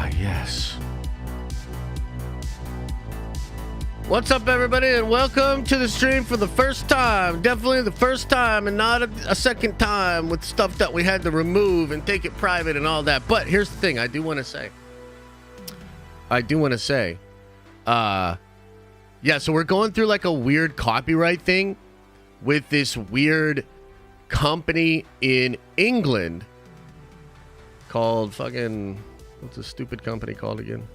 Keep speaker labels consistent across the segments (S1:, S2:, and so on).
S1: Yes. What's up, everybody, and welcome to the stream for the first time. Definitely the first time and not a second time with stuff that we had to remove and take it private and all that. But here's the thing I do want to say. Yeah, so we're going through like a weird copyright thing with this weird company in England called fucking... What's a stupid company called again?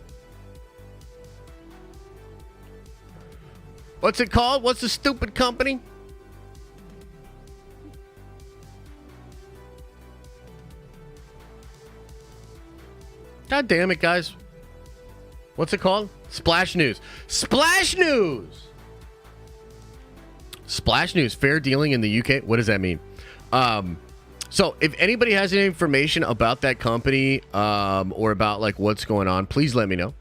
S1: What's it called? What's the stupid company? God damn it, guys. What's it called? Splash News. Splash News! Splash News. Fair dealing in the UK. What does that mean? So if anybody has any information about that company or about like what's going on, please let me know.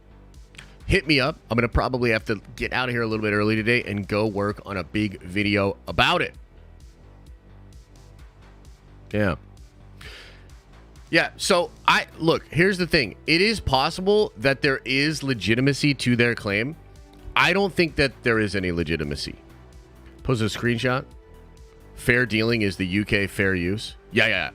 S1: Hit me up. I'm going to probably have to get out of here a little bit early today and go work on a big video about it. Yeah, so look, here's the thing. It is possible that there is legitimacy to their claim. I don't think that there is any legitimacy. Post a screenshot. Fair dealing is the UK fair use. Yeah.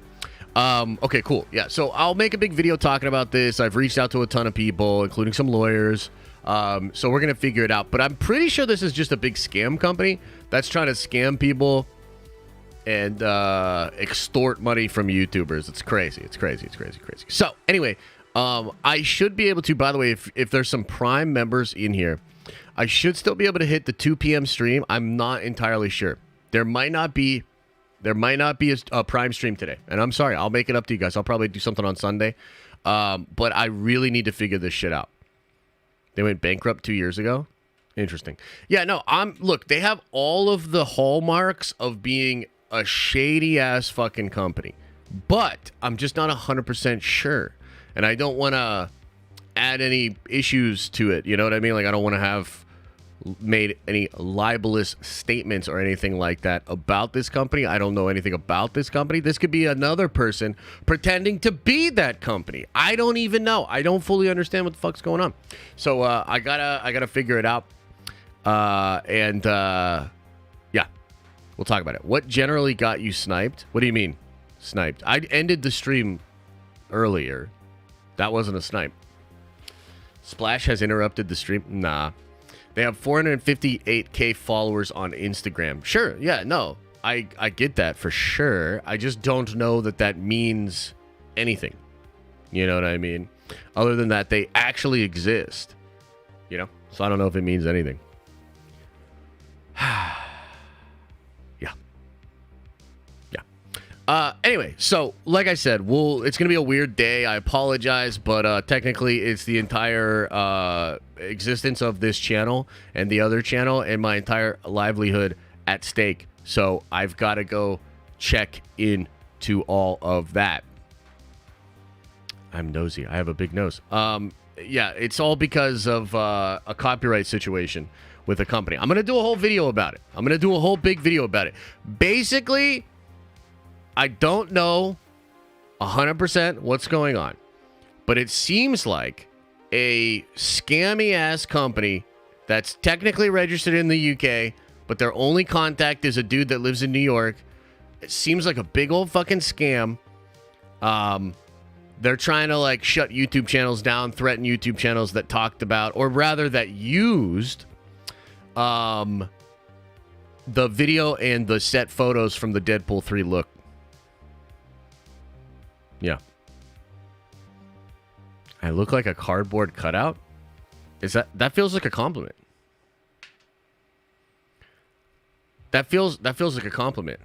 S1: Okay, cool. Yeah, so I'll make a big video talking about this. I've reached out to a ton of people, including some lawyers. So we're going to figure it out. But I'm pretty sure this is just a big scam company that's trying to scam people and extort money from YouTubers. It's crazy. It's crazy. So anyway, I should be able to, by the way, if there's some Prime members in here, I should still be able to hit the 2 p.m. stream. I'm not entirely sure. There might not be a Prime stream today. And I'm sorry. I'll make it up to you guys. I'll probably do something on Sunday. But I really need to figure this shit out. They went bankrupt 2 years ago. Interesting. Yeah, no, look, they have all of the hallmarks of being a shady ass fucking company. But I'm just not 100% sure. And I don't want to add any issues to it. You know what I mean? Like, I don't want to have made any libelous statements or anything like that about this company. I don't know anything about this company. This could be another person pretending to be that company. I don't even know. I don't fully understand what the fuck's going on. So I gotta figure it out. Yeah, we'll talk about it. What generally got you sniped? What do you mean sniped? I ended the stream earlier. That wasn't a snipe. Splash has interrupted the stream. Nah. They have 458k followers on Instagram. Sure, yeah, no, I get that for sure. I just don't know that means anything. You know what I mean? Other than that, they actually exist. You know? So I don't know if it means anything. Anyway, so like I said, it's going to be a weird day. I apologize, but technically it's the entire existence of this channel and the other channel and my entire livelihood at stake. So I've got to go check into all of that. I'm nosy. I have a big nose. Yeah, it's all because of a copyright situation with a company. I'm going to do a whole video about it. I'm going to do a whole big video about it. Basically, I don't know 100% what's going on, but it seems like a scammy-ass company that's technically registered in the UK, but their only contact is a dude that lives in New York. It seems like a big old fucking scam. They're trying to, like, shut YouTube channels down, threaten YouTube channels that talked about, or rather that used the video and the set photos from the Deadpool 3 look. Yeah. I look like a cardboard cutout? That feels like a compliment. That feels like a compliment.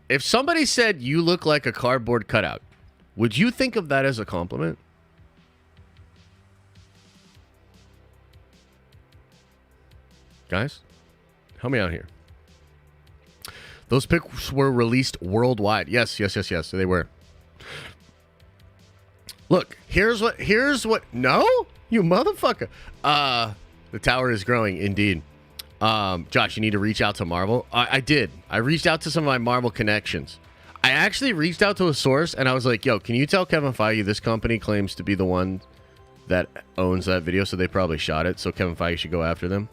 S1: If somebody said you look like a cardboard cutout, would you think of that as a compliment? Guys, help me out here. Those pics were released worldwide. Yes, they were. Look, here's what. No, you motherfucker. The tower is growing indeed. Josh, you need to reach out to Marvel. I did. I reached out to some of my Marvel connections. I actually reached out to a source and I was like, yo, can you tell Kevin Feige this company claims to be the one that owns that video, so they probably shot it, so Kevin Feige should go after them?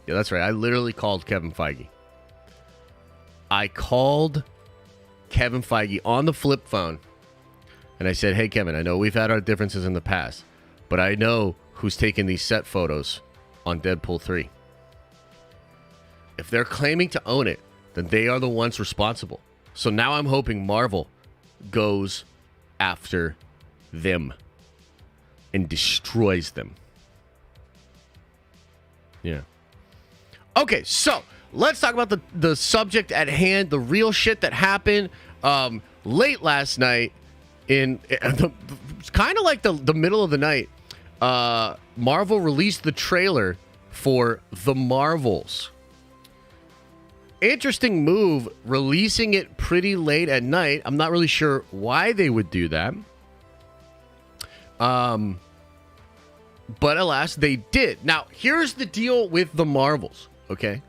S1: Yeah, that's right. I literally called Kevin Feige. I called Kevin Feige on the flip phone and I said, hey, Kevin, I know we've had our differences in the past, but I know who's taking these set photos on Deadpool 3. If they're claiming to own it, then they are the ones responsible. So now I'm hoping Marvel goes after them and destroys them. Yeah. Okay, so let's talk about the subject at hand, the real shit that happened late last night. It's kind of like the middle of the night. Marvel released the trailer for The Marvels. Interesting move, releasing it pretty late at night. I'm not really sure why they would do that. But alas, they did. Now, here's the deal with The Marvels, okay?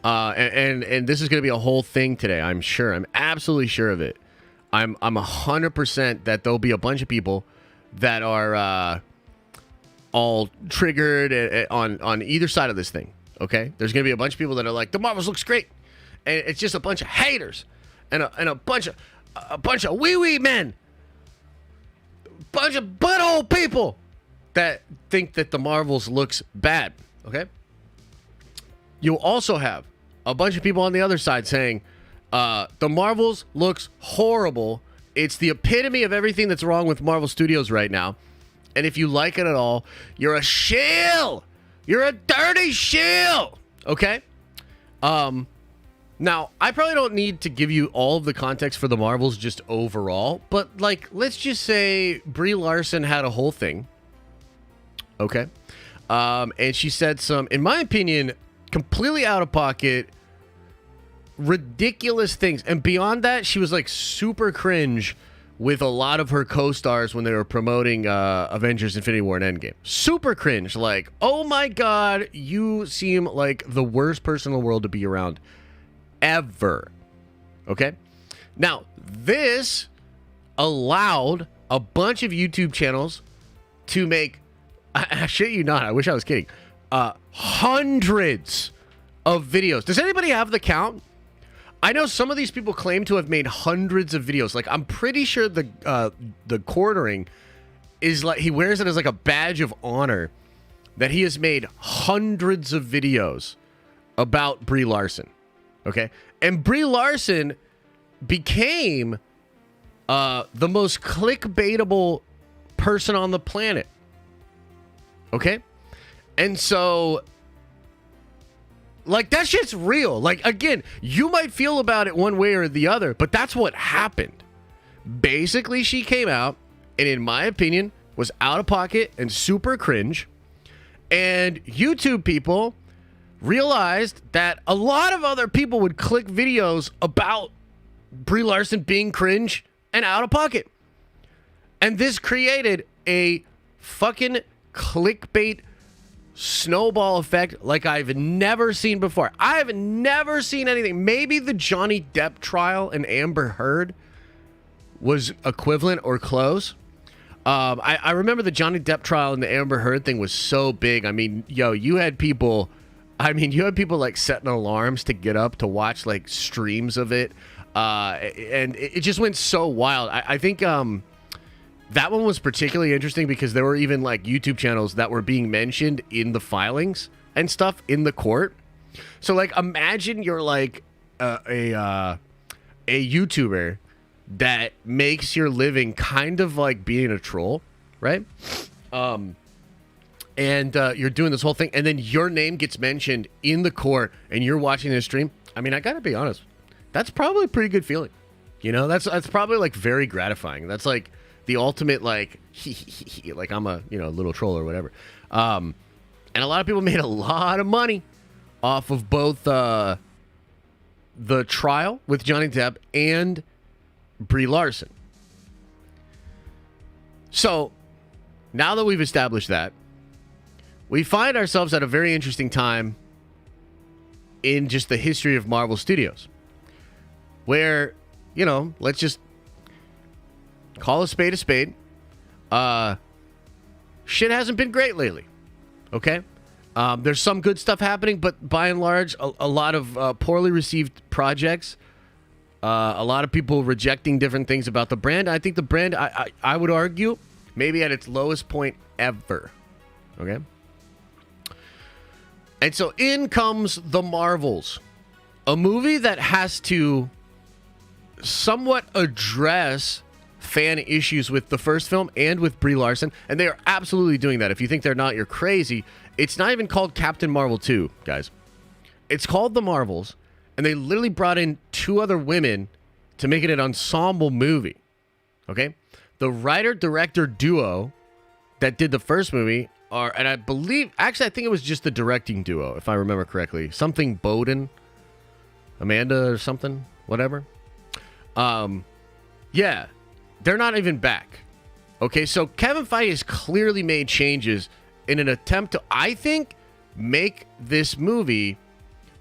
S1: And this is going to be a whole thing today, I'm sure. I'm absolutely sure of it. I'm 100% that there'll be a bunch of people that are all triggered on either side of this thing, okay? There's going to be a bunch of people that are like, The Marvels looks great. And it's just a bunch of haters and a bunch of wee-wee men. Bunch of butthole people that think that The Marvels looks bad, okay? You'll also have a bunch of people on the other side saying, The Marvels looks horrible. It's the epitome of everything that's wrong with Marvel Studios right now. And if you like it at all, you're a shill. You're a dirty shill, okay? Now, I probably don't need to give you all of the context for The Marvels just overall, but, like, let's just say Brie Larson had a whole thing, okay? And she said some, in my opinion, completely out of pocket, ridiculous things. And beyond that, she was, like, super cringe with a lot of her co-stars when they were promoting Avengers Infinity War and Endgame. Super cringe. Like, oh, my God, you seem like the worst person in the world to be around. Ever. Okay? Now, this allowed a bunch of YouTube channels to make, I shit you not, I wish I was kidding, hundreds of videos. Does anybody have the count? I know some of these people claim to have made hundreds of videos. Like, I'm pretty sure the quartering is like, he wears it as like a badge of honor that he has made hundreds of videos about Brie Larson. Okay, and Brie Larson became the most clickbaitable person on the planet. Okay, and so, like, that shit's real. Like, again, you might feel about it one way or the other, but that's what happened. Basically, she came out and, in my opinion, was out of pocket and super cringe. And YouTube people realized that a lot of other people would click videos about Brie Larson being cringe and out of pocket. And this created a fucking clickbait snowball effect like I've never seen before. I've never seen anything. Maybe the Johnny Depp trial and Amber Heard was equivalent or close. I remember the Johnny Depp trial and the Amber Heard thing was so big. I mean, yo, you had people like setting alarms to get up to watch like streams of it. And it just went so wild. I think that one was particularly interesting because there were even like YouTube channels that were being mentioned in the filings and stuff in the court. So like, imagine you're like a YouTuber that makes your living kind of like being a troll, right? And you're doing this whole thing, and then your name gets mentioned in the court, and you're watching this stream. I mean, I gotta be honest, that's probably a pretty good feeling. You know, that's probably like very gratifying. That's like the ultimate like, like I'm a little troll or whatever. And a lot of people made a lot of money off of both the trial with Johnny Depp and Brie Larson. So now that we've established that, we find ourselves at a very interesting time in just the history of Marvel Studios, where let's just call a spade a spade. Shit hasn't been great lately. Okay? There's some good stuff happening, but by and large, a lot of poorly received projects. A lot of people rejecting different things about the brand. I think the brand, I would argue, maybe at its lowest point ever. Okay? And so in comes The Marvels, a movie that has to somewhat address fan issues with the first film and with Brie Larson, and they are absolutely doing that. If you think they're not, you're crazy. It's not even called Captain Marvel 2, guys. It's called The Marvels, and they literally brought in 2 other women to make it an ensemble movie. Okay? The writer-director duo that did the first movie are, and I believe, actually, I think it was just the directing duo, if I remember correctly. Something Bowden, Amanda or something, whatever. Yeah, they're not even back. Okay, so Kevin Feige has clearly made changes in an attempt to, I think, make this movie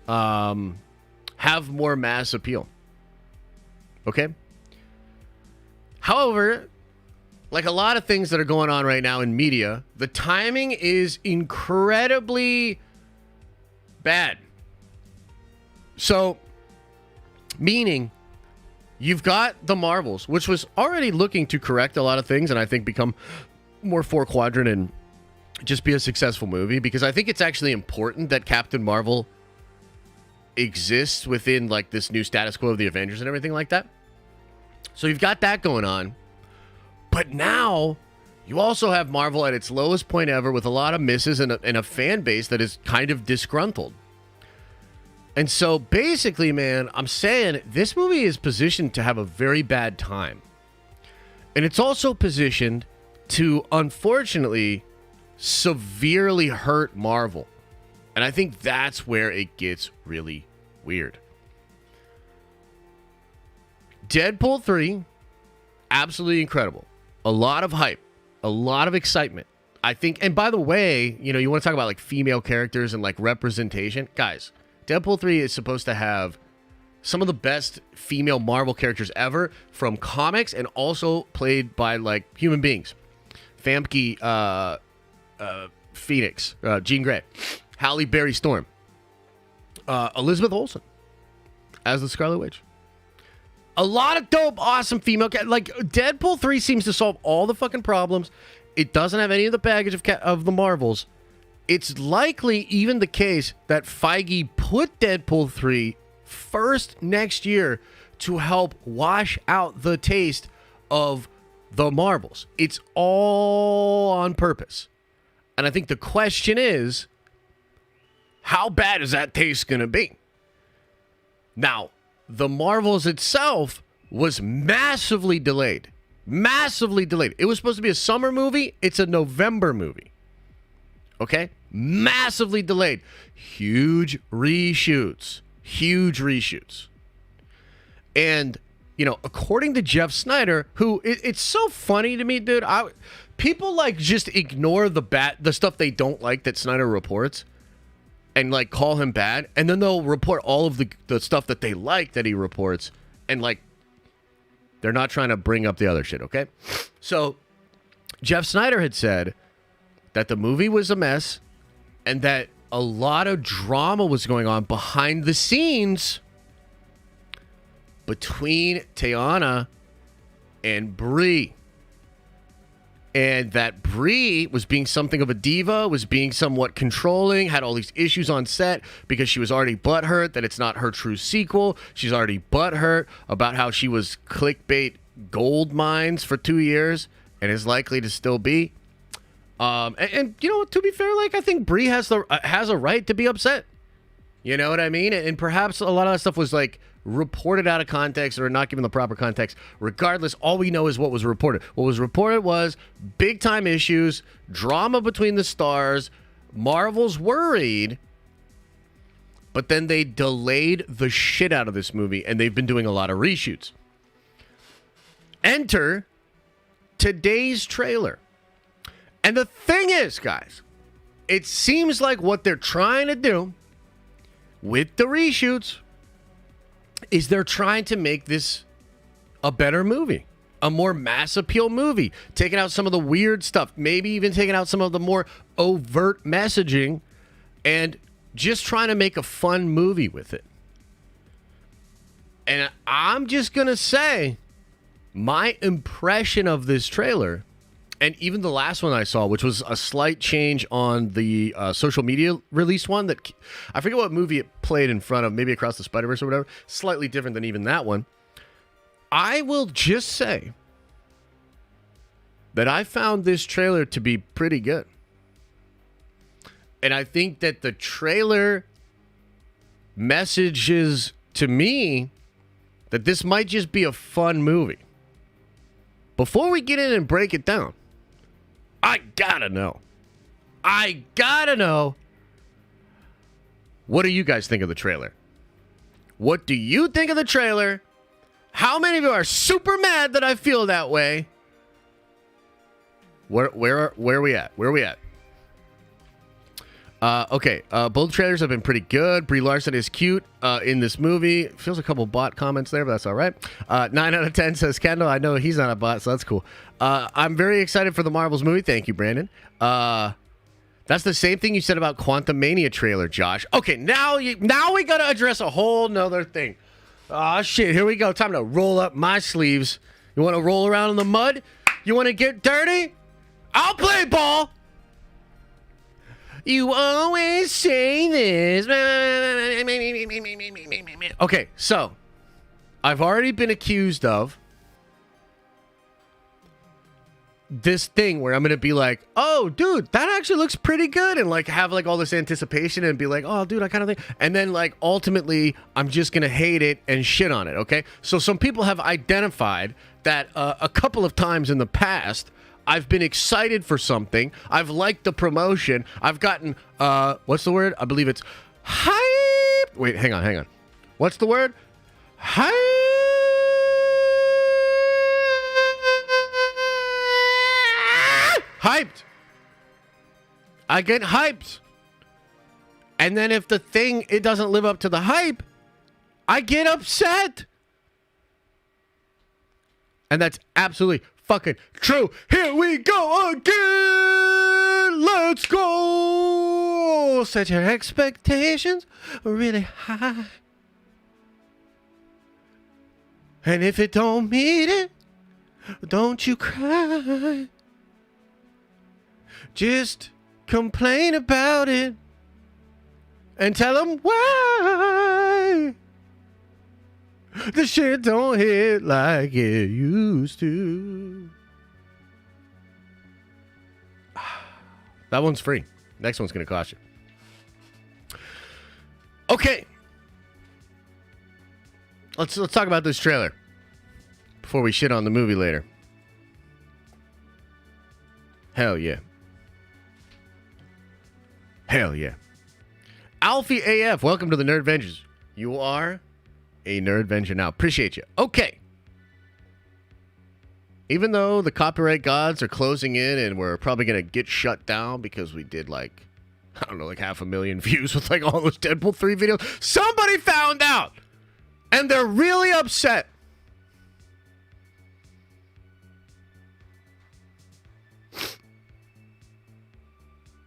S1: have more mass appeal. Okay? However, like a lot of things that are going on right now in media, the timing is incredibly bad. So, meaning, you've got The Marvels, which was already looking to correct a lot of things and I think become more 4-quadrant and just be a successful movie, because I think it's actually important that Captain Marvel exists within like this new status quo of the Avengers and everything like that. So you've got that going on. But now you also have Marvel at its lowest point ever with a lot of misses and a fan base that is kind of disgruntled. And so basically, man, I'm saying this movie is positioned to have a very bad time. And it's also positioned to, unfortunately, severely hurt Marvel. And I think that's where it gets really weird. Deadpool 3, absolutely incredible. A lot of hype, a lot of excitement. I think, and by the way, you want to talk about like female characters and like representation. Guys, Deadpool 3 is supposed to have some of the best female Marvel characters ever from comics and also played by like human beings. Famke Phoenix, Jean Grey, Halle Berry Storm, Elizabeth Olsen as the Scarlet Witch. A lot of dope, awesome female like Deadpool 3 seems to solve all the fucking problems. It doesn't have any of the baggage of the Marvels. It's likely even the case that Feige put Deadpool 3 first next year to help wash out the taste of the Marvels. It's all on purpose. And I think the question is, how bad is that taste going to be? Now, The Marvels itself was massively delayed. Massively delayed. It was supposed to be a summer movie. It's a November movie. Okay? Massively delayed. Huge reshoots. Huge reshoots. And, according to Jeff Snyder, who, it's so funny to me, dude. People, like, just ignore the stuff they don't like that Snyder reports. And like call him bad, and then they'll report all of the stuff that they like that he reports, and like they're not trying to bring up the other shit, okay? So Jeff Snyder had said that the movie was a mess and that a lot of drama was going on behind the scenes between Teyana and Brie. And that Brie was being something of a diva, was being somewhat controlling, had all these issues on set because she was already butthurt that it's not her true sequel. She's already butthurt about how she was clickbait gold mines for 2 years and is likely to still be. And to be fair, like I think Brie has a right to be upset. You know what I mean? And perhaps a lot of that stuff was like reported out of context or not given the proper context. Regardless, all we know is what was reported. What was reported was big time issues, drama between the stars. Marvel's worried, but then they delayed the shit out of this movie and they've been doing a lot of reshoots. Enter today's trailer. And the thing is, guys, it seems like what they're trying to do with the reshoots is they're trying to make this a better movie, a more mass appeal movie, taking out some of the weird stuff, maybe even taking out some of the more overt messaging and just trying to make a fun movie with it. And I'm just going to say my impression of this trailer, and even the last one I saw, which was a slight change on the social media released one that I forget what movie it played in front of, maybe Across the Spider-Verse or whatever, slightly different than even that one. I will just say that I found this trailer to be pretty good. And I think that the trailer messages to me that this might just be a fun movie. Before we get in and break it down, I gotta know. What do you guys think of the trailer? What do you think of the trailer? How many of you are super mad that I feel that way? Where are we at? Okay, both trailers have been pretty good. Brie Larson is cute in this movie. Feels a couple bot comments there, but that's all right. 9 out of 10 says Kendall. I know he's not a bot, so that's cool. I'm very excited for the Marvels movie. Thank you, Brandon. That's the same thing you said about Quantumania trailer, Josh. Okay, now we got to address a whole nother thing. Oh, shit, here we go. Time to roll up my sleeves. You want to roll around in the mud? You want to get dirty? I'll play ball. You always say this. Okay, so I've already been accused of this thing where I'm going to be like, oh, dude, that actually looks pretty good. And like have like all this anticipation and be like, oh, dude, I kind of think. And then like ultimately I'm just going to hate it and shit on it. Okay. So some people have identified that a couple of times in the past, I've been excited for something. I've liked the promotion. I've gotten, what's the word? I believe it's hype. Wait, hang on. What's the word? Hype. Hyped. I get hyped. And then if the thing, it doesn't live up to the hype, I get upset. And that's absolutely fucking true. Here we go again. Let's go. Set your expectations really high. And if it don't meet it, don't you cry. Just complain about it and tell them why the shit don't hit like it used to. That one's free. Next one's going to cost you. Okay. Let's talk about this trailer before we shit on the movie later. Hell yeah. Hell yeah. Alfie AF, welcome to the Nerd Vengers. You are a Nerd Venger now. Appreciate you. Okay. Even though the copyright gods are closing in and we're probably going to get shut down because we did like, I don't know, like 500,000 views with like all those Deadpool 3 videos. Somebody found out and they're really upset.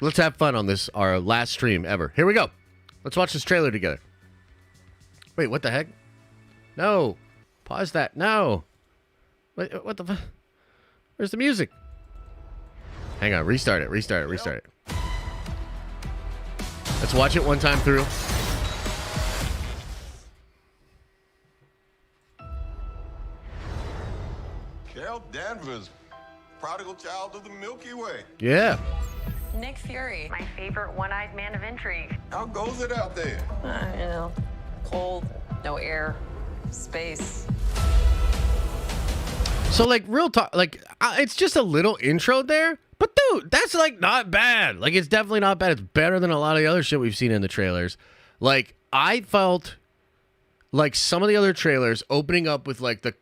S1: Let's have fun on this, our last stream ever. Here we go. Let's watch this trailer together. Wait, what the heck? No. Pause that. No. Wait, what the fuck? Where's the music? Hang on. Restart it. Let's watch it one time through.
S2: Carol Danvers, prodigal child of the Milky Way.
S1: Yeah.
S3: Nick Fury, my favorite one-eyed man of intrigue.
S2: How goes it out there?
S3: You know, cold, no air, space.
S1: So, like, real talk, like, it's just a little intro there. But, dude, that's, like, not bad. Like, it's definitely not bad. It's better than a lot of the other shit we've seen in the trailers. Like, I felt like some of the other trailers opening up with, like, the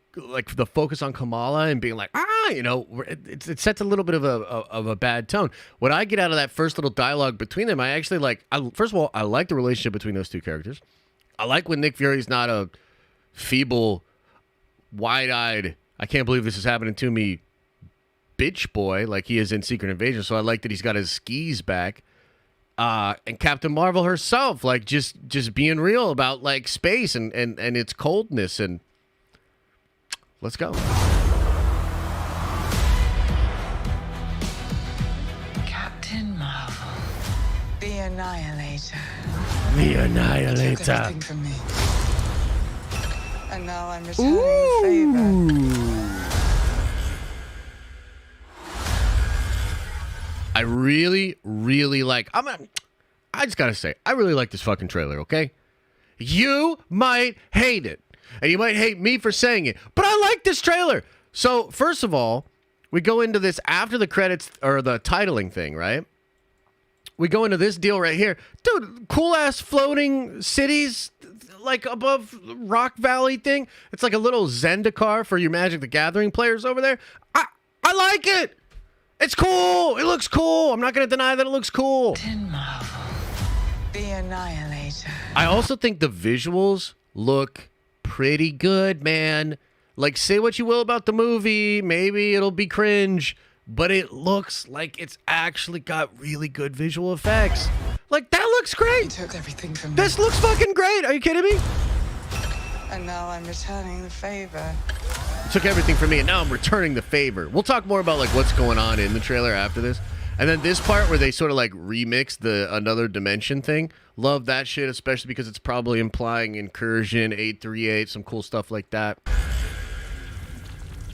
S1: focus on Kamala and being like, you know, it sets a little bit of a bad tone. What I get out of that first little dialogue between them, I actually like, first of all, I like the relationship between those two characters. I like when Nick Fury's not a feeble wide-eyed, I can't believe this is happening to me, bitch boy, like he is in Secret Invasion. So I like that he's got his skis back. And Captain Marvel herself, like just being real about like space and its coldness. And let's go.
S4: Captain Marvel, the Annihilator.
S1: The
S4: Took
S1: Annihilator.
S4: everything from me. And now I'm returning the favor.
S1: I really, really like. I just gotta say, I really like this fucking trailer. Okay, you might hate it, and you might hate me for saying it, but I like this trailer. So first of all, we go into this after the credits or the titling thing, right? We go into this deal right here, dude. Cool ass floating cities, like above Rock Valley thing. It's like a little Zendikar for your Magic the Gathering players over there. I like it. It's cool. It looks cool. I'm not going to deny that it looks cool.
S4: Captain Marvel, the Annihilator.
S1: I also think the visuals look pretty good, man. Like, say what you will about the movie. Maybe it'll be cringe, but it looks like it's actually got really good visual effects. Like, that looks
S4: He
S1: great.
S4: took everything from me.
S1: This looks fucking great. Are you kidding me?
S4: And now I'm returning the favor.
S1: Took everything from me, and now I'm returning the favor. We'll talk more about like what's going on in the trailer after this. And then this part where they sort of like remix the another dimension thing. Love that shit, especially because it's probably implying incursion, 838, some cool stuff like that.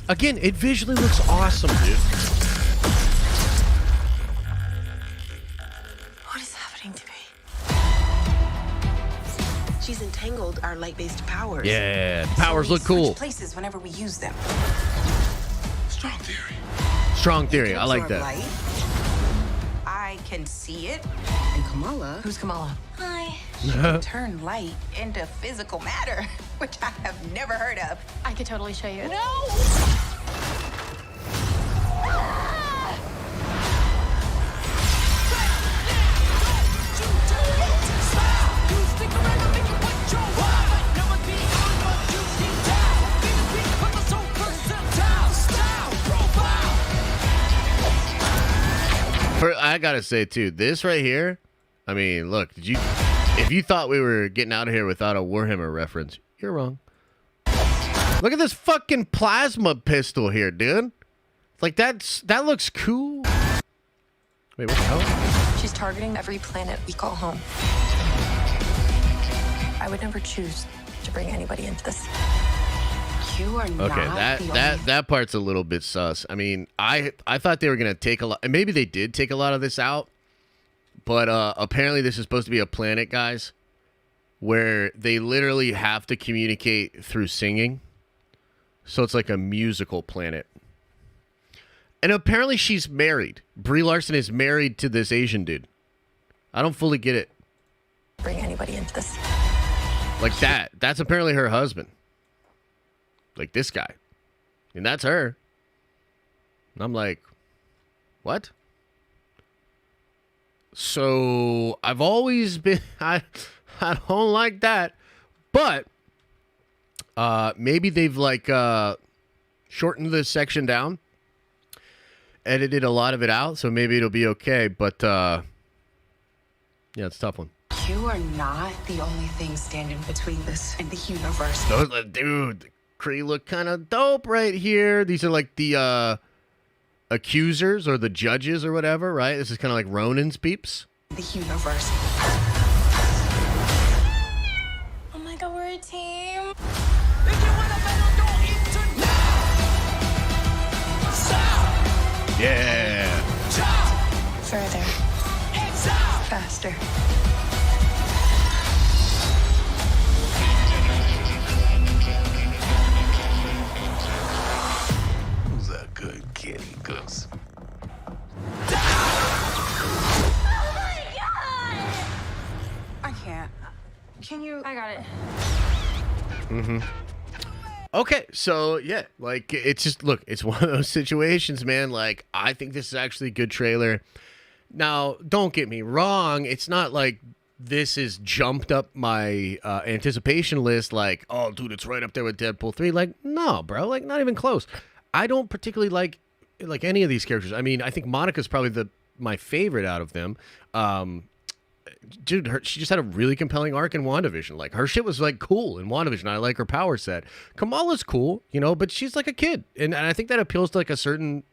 S1: Again, it visually looks awesome, dude.
S5: What is happening to me? She's entangled our light-based powers.
S1: Yeah, the
S5: So
S1: powers
S5: we
S1: look cool.
S5: switch places whenever we use them.
S2: Strong theory.
S1: Strong theory. I like
S5: Absorb
S1: that.
S5: light. I can see it. And Kamala,
S3: Who's Kamala?
S5: hi, she can turn light into physical matter, which I have never heard of.
S3: I could totally show you.
S1: I gotta say too, this right here. I mean, look, if you thought we were getting out of here without a Warhammer reference, you're wrong. Look at this fucking plasma pistol here, dude. Like that looks cool. Wait, what the hell?
S3: She's targeting every planet we call home. I would never choose to bring anybody into this.
S5: You are not
S1: Okay,
S5: the only
S1: that part's a little bit sus. I mean, I thought they were gonna take a lot, and maybe they did take a lot of this out, but apparently this is supposed to be a planet, guys, where they literally have to communicate through singing. So it's like a musical planet. And apparently she's married. Brie Larson is married to this Asian dude. I don't fully get it.
S3: Bring anybody into this.
S1: Like that. That's apparently her husband. Like this guy. And that's her. And I'm like, what? So I've always been, I don't like that. But maybe they've like shortened this section down. Edited a lot of it out, so maybe it'll be okay. But yeah, it's a tough one.
S5: You are not the only thing standing between this and the universe.
S1: Those, dude, the Kree look kind of dope right here. These are like the accusers or the judges or whatever, right? This is kind of like Ronan's peeps.
S5: The universe.
S3: Oh my god, we're a team.
S1: Yeah.
S3: Further. Faster.
S2: Who's a good kitty goose?
S5: I can't. Can you?
S3: I got it.
S1: Okay, so yeah, like it's just look, it's one of those situations, man. Like I think this is actually a good trailer. Now, don't get me wrong, it's not like this is jumped up my anticipation list. Like, oh, dude, it's right up there with Deadpool 3. Like, no, bro. Like, not even close. I don't particularly like any of these characters. I mean, I think Monica's probably my favorite out of them. Dude, she just had a really compelling arc in WandaVision. Like, her shit was, like, cool in WandaVision. I like her power set. Kamala's cool, you know, but she's like a kid. And I think that appeals to, like, a certain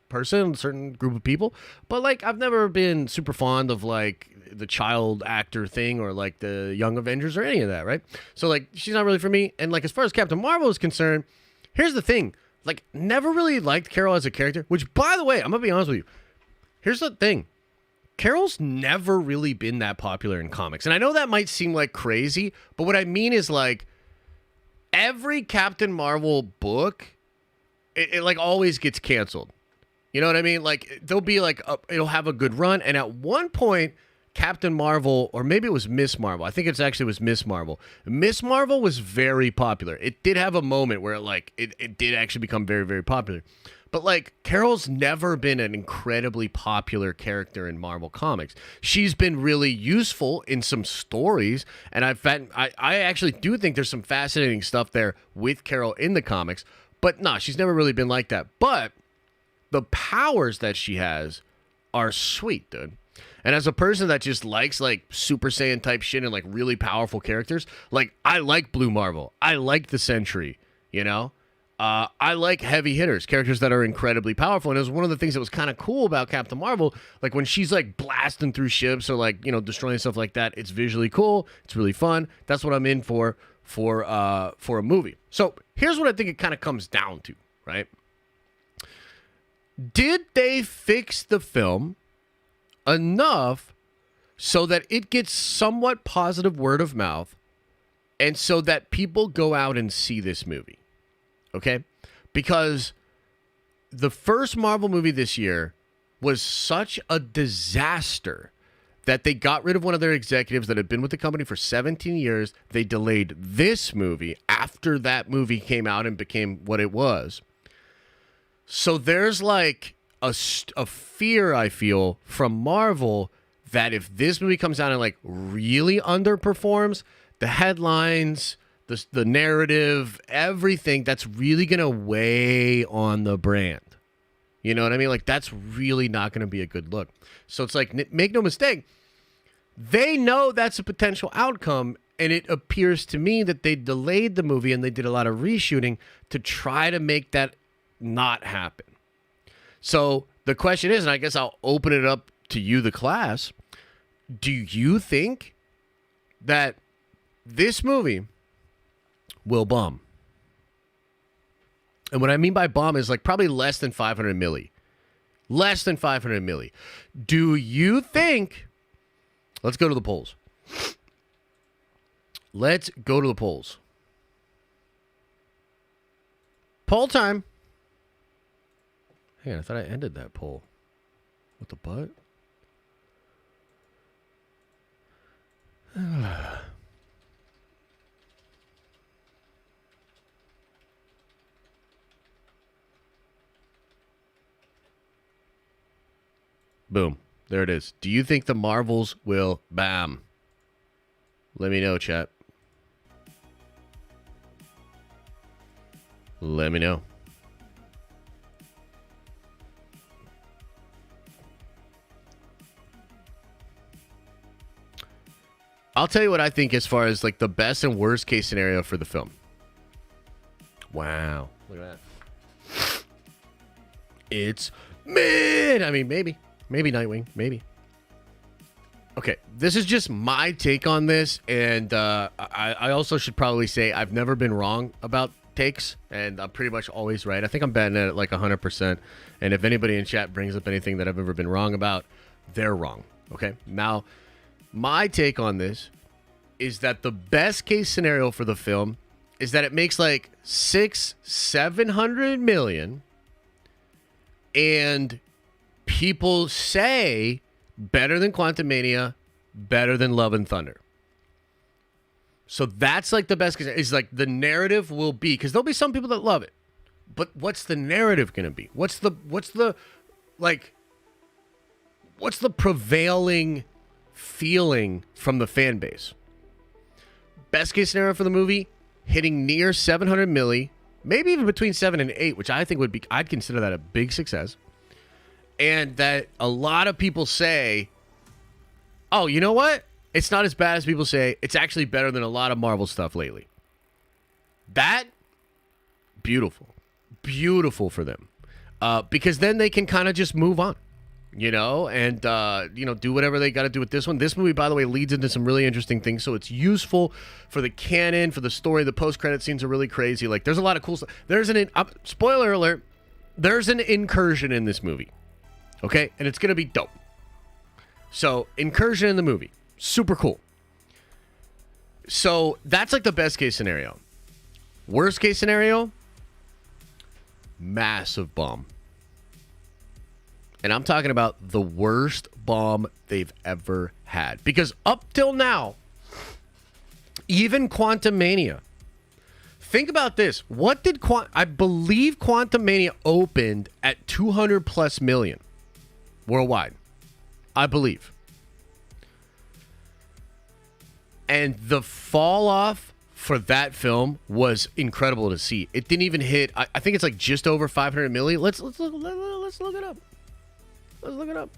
S1: person, a certain group of people. But, like, I've never been super fond of, like, the child actor thing or, like, the Young Avengers or any of that, right? So, like, she's not really for me. And, like, as far as Captain Marvel is concerned, here's the thing. Like, never really liked Carol as a character, which, by the way, I'm going to be honest with you. Here's the thing. Carol's never really been that popular in comics. And I know that might seem like crazy, but what I mean is, like, every Captain Marvel book, it like always gets canceled. You know what I mean? Like, there'll be like, it'll have a good run. And at one point, Captain Marvel, or maybe it was Miss Marvel. I think it actually was Miss Marvel. Miss Marvel was very popular. It did have a moment where it did actually become very, very popular. But, like, Carol's never been an incredibly popular character in Marvel Comics. She's been really useful in some stories, and I actually do think there's some fascinating stuff there with Carol in the comics. But, no, she's never really been like that. But the powers that she has are sweet, dude. And as a person that just likes, like, Super Saiyan type shit and, like, really powerful characters, like, I like Blue Marvel. I like the Sentry, you know? I like heavy hitters, characters that are incredibly powerful. And it was one of the things that was kind of cool about Captain Marvel. Like, when she's, like, blasting through ships or, like, you know, destroying stuff like that, it's visually cool. It's really fun. That's what I'm in for a movie. So here's what I think it kind of comes down to, right? Did they fix the film enough so that it gets somewhat positive word of mouth and so that people go out and see this movie? Okay? Because the first Marvel movie this year was such a disaster that they got rid of one of their executives that had been with the company for 17 years. They delayed this movie after that movie came out and became what it was. So there's like a fear, I feel, from Marvel that if this movie comes out and like really underperforms, the headlines, the narrative, everything, that's really going to weigh on the brand. You know what I mean? Like, that's really not going to be a good look. So it's like, make no mistake, they know that's a potential outcome, and it appears to me that they delayed the movie and they did a lot of reshooting to try to make that not happen. So the question is, and I guess I'll open it up to you, the class, do you think that this movie will bomb? And what I mean by bomb is like probably less than 500 milli. Less than 500 milli. Do you think... Let's go to the polls. Let's go to the polls. Poll time. Hang on, I thought I ended that poll. What the butt? Boom. There it is. Do you think the Marvels will bam? Let me know, chat. Let me know. I'll tell you what I think as far as like the best and worst case scenario for the film. Wow. Look at that. It's mid. I mean, maybe. Maybe Nightwing. Maybe. Okay. This is just my take on this. And I also should probably say I've never been wrong about takes. And I'm pretty much always right. I think I'm betting at like 100%. And if anybody in chat brings up anything that I've ever been wrong about, they're wrong. Okay. Now, my take on this is that the best case scenario for the film is that it makes like 700 million, and people say better than Quantumania, better than Love and Thunder. So that's like the best case. Is like the narrative will be, because there'll be some people that love it, but what's the narrative going to be? What's the prevailing feeling from the fan base. Best case scenario for the movie, hitting near 700 milli, maybe even between 7 and 8, which I think would be, I'd consider that a big success. And that a lot of people say, oh, you know what? It's not as bad as people say. It's actually better than a lot of Marvel stuff lately. That, beautiful. Beautiful for them. Because then they can kind of just move on, you know, and, do whatever they got to do with this one. This movie, by the way, leads into some really interesting things. So it's useful for the canon, for the story. The post-credit scenes are really crazy. Like, there's a lot of cool stuff. There's spoiler alert, there's an incursion in this movie. Okay? And it's going to be dope. So, incursion in the movie. Super cool. So, that's like the best case scenario. Worst case scenario, massive bomb. And I'm talking about the worst bomb they've ever had. Because up till now, even Quantumania. Think about this. What did I believe Quantumania opened at 200 plus million worldwide. I believe. And the fall off for that film was incredible to see. It didn't even hit. I think it's like just over 500 million. Let's look it up. Let's look it up.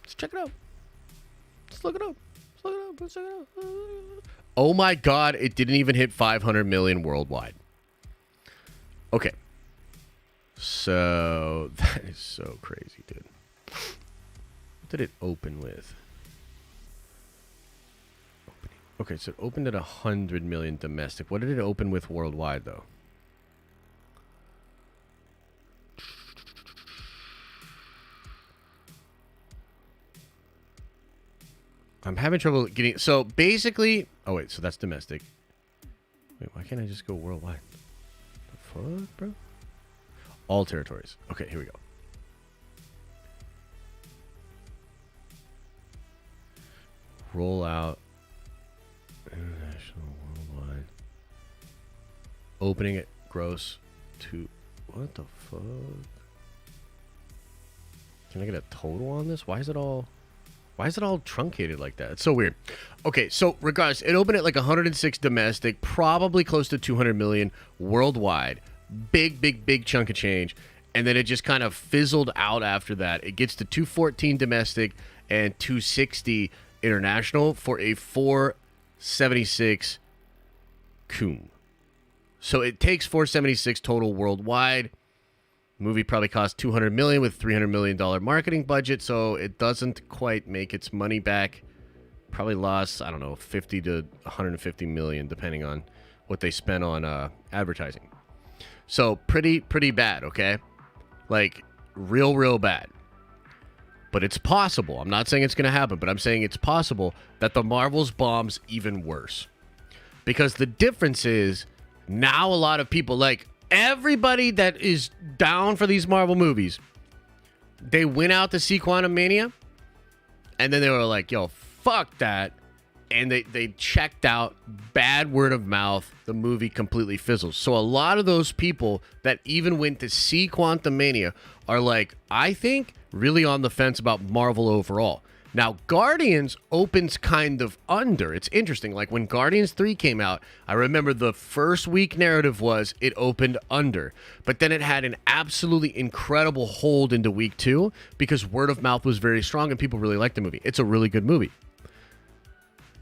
S1: Let's check it out. Let's look it up. Let's check it out. Oh my God! It didn't even hit 500 million worldwide. Okay. So that is so crazy, dude. What did it open with? Okay, so it opened at 100 million domestic. What did it open with worldwide, though? I'm having trouble getting... So, basically... Oh, wait, so that's domestic. Wait, why can't I just go worldwide? The fuck, bro? All territories. Okay, here we go. Roll out. International, worldwide. Opening it gross to... What the fuck? Can I get a total on this? Why is it all truncated like that? It's so weird. Okay, so regardless, it opened at like 106 domestic, probably close to 200 million worldwide. Big chunk of change. And then it just kind of fizzled out after that. It gets to 214 domestic and 260 international for a 476 coom. So it takes 476 total worldwide. Movie probably cost 200 million with $300 million marketing budget, so it doesn't quite make its money back. Probably lost, I don't know, 50 to 150 million, depending on what they spent on advertising. So pretty bad, okay? Like real bad. But it's possible. I'm not saying it's going to happen, but I'm saying it's possible that the Marvel's bombs even worse. Because the difference is now a lot of people, like everybody that is down for these Marvel movies, they went out to see Quantumania, and then they were like, yo, fuck that. And they checked out, bad word of mouth, the movie completely fizzles. So a lot of those people that even went to see Quantumania are like, I think, really on the fence about Marvel overall. Now, Guardians opens kind of under. It's interesting. Like when Guardians 3 came out, I remember the first week narrative was it opened under. But then it had an absolutely incredible hold into week 2 because word of mouth was very strong and people really liked the movie. It's a really good movie.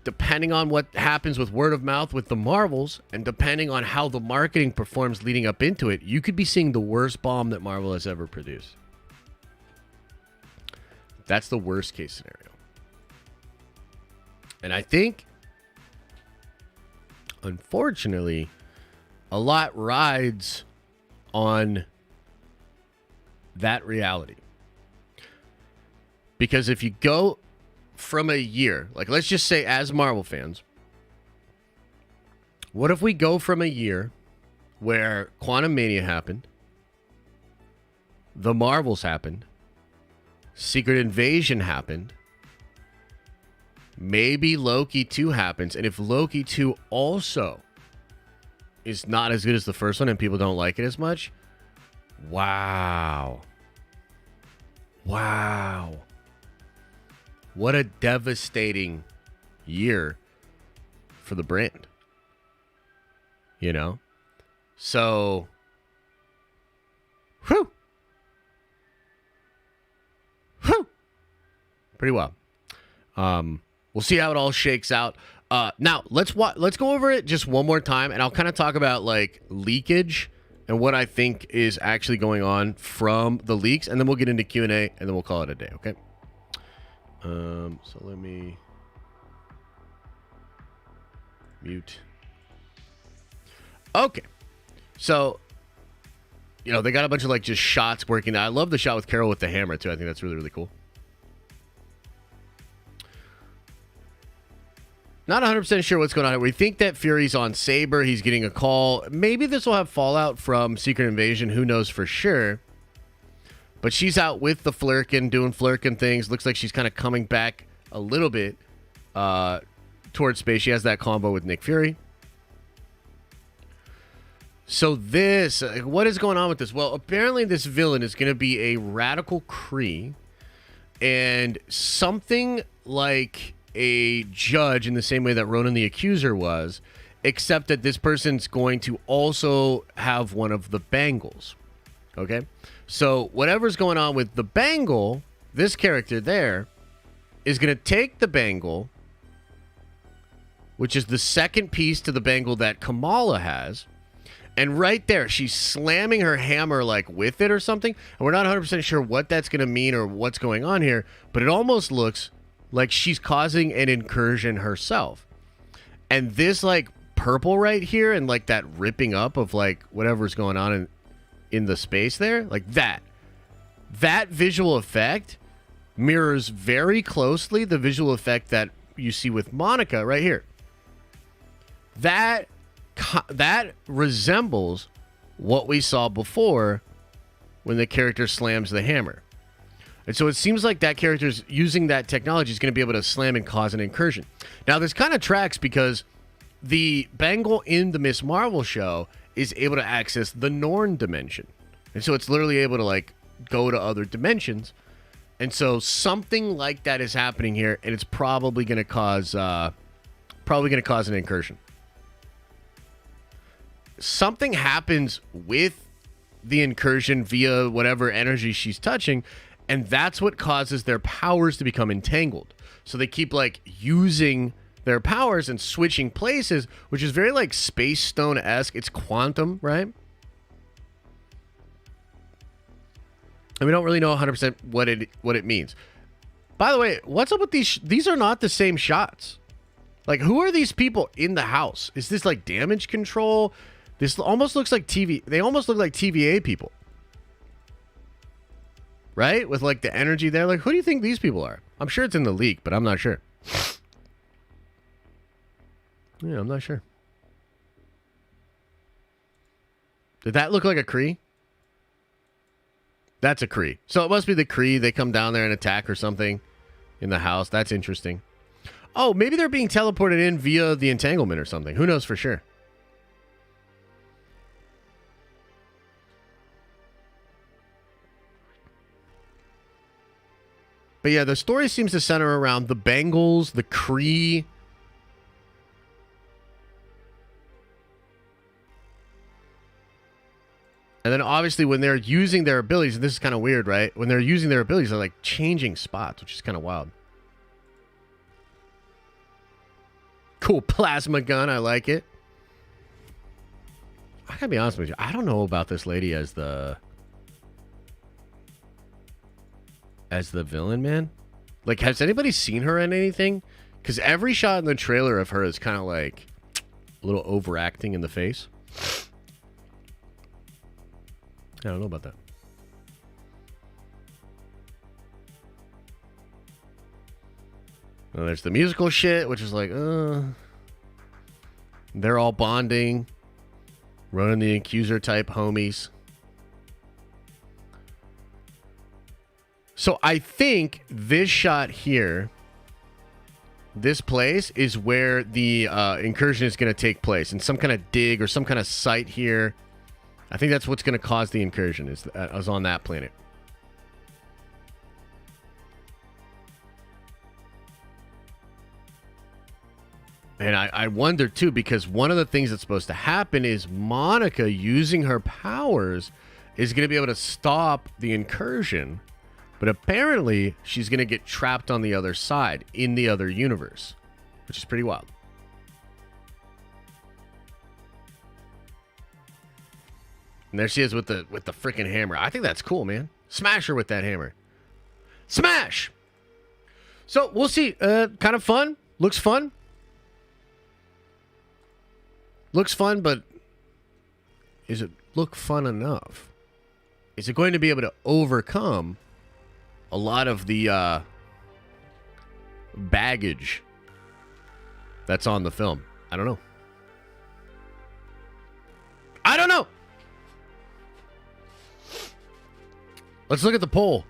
S1: Depending on what happens with word of mouth with the Marvels and depending on how the marketing performs leading up into it, you could be seeing the worst bomb that Marvel has ever produced. That's the worst case scenario. And I think, unfortunately, a lot rides on that reality. Because if you go from a year, like let's just say as Marvel fans, what if we go from a year where Quantumania happened, the Marvels happened, Secret Invasion happened, maybe Loki 2 happens, and if Loki 2 also is not as good as the first one and people don't like it as much, wow. Wow. What a devastating year for the brand. You know? So, whew. Whew. Pretty well. We'll see how it all shakes out. Now, let's go over it just one more time, and I'll kind of talk about, like, leakage and what I think is actually going on from the leaks, and then we'll get into Q&A, and then we'll call it a day, okay? So let me mute. Okay. So, you know, they got a bunch of, like, just shots working. I love the shot with Carol with the hammer, too. I think that's really, really cool. Not 100% sure what's going on here. We think that Fury's on Saber. He's getting a call. Maybe this will have fallout from Secret Invasion. Who knows for sure? But she's out with the Flurkin, doing Flurkin things. Looks like she's kind of coming back a little bit towards space. She has that combo with Nick Fury. So this, what is going on with this? Well, apparently this villain is going to be a radical Kree. And something like a judge in the same way that Ronan the Accuser was, except that this person's going to also have one of the bangles. Okay? So whatever's going on with the bangle, this character there is going to take the bangle, which is the second piece to the bangle that Kamala has, and right there, she's slamming her hammer like with it or something, and we're not 100% sure what that's going to mean or what's going on here, but it almost looks like she's causing an incursion herself. And this, like, purple right here and, like, that ripping up of, like, whatever's going on in the space there, like that visual effect mirrors very closely the visual effect that you see with Monica right here. That resembles what we saw before when the character slams the hammer. And so it seems like that character's using that technology is going to be able to slam and cause an incursion. Now, this kind of tracks because the bangle in the Miss Marvel show is able to access the Norn dimension. And so it's literally able to, like, go to other dimensions. And so something like that is happening here, and it's probably going to cause an incursion. Something happens with the incursion via whatever energy she's touching, and that's what causes their powers to become entangled. So they keep, like, using their powers and switching places, which is very, like, Space Stone-esque. It's quantum, right? And we don't really know 100% what it means. By the way, what's up with these? These are not the same shots. Like, who are these people in the house? Is this, like, damage control? This almost looks like TV. They almost look like TVA people. Right? With, like, the energy there. Like, who do you think these people are? I'm sure it's in the leak, but I'm not sure. Yeah, I'm not sure. Did that look like a Kree? That's a Kree. So it must be the Kree. They come down there and attack or something in the house. That's interesting. Oh, maybe they're being teleported in via the entanglement or something. Who knows for sure? But yeah, the story seems to center around the Bengals, the Kree. And then obviously when they're using their abilities, and this is kind of weird, right? When they're using their abilities, they're like changing spots, which is kind of wild. Cool plasma gun. I like it. I gotta be honest with you. I don't know about this lady as the villain, man. Like, has anybody seen her in anything? Because every shot in the trailer of her is kind of like a little overacting in the face. I don't know about that. Well, there's the musical shit, which is like, they're all bonding. Ronan the Accuser type homies. So I think this shot here, this place, is where the incursion is going to take place. In some kind of dig or some kind of site here. I think that's what's going to cause the incursion, is on that planet. And I wonder, too, because one of the things that's supposed to happen is Monica, using her powers, is going to be able to stop the incursion. But apparently, she's going to get trapped on the other side, in the other universe, which is pretty wild. And there she is with the freaking hammer. I think that's cool, man. Smash her with that hammer. Smash! So, we'll see. Kind of fun. Looks fun. Looks fun, but is it look fun enough? Is it going to be able to overcome a lot of the baggage that's on the film? I don't know. I don't know. Let's look at the poll.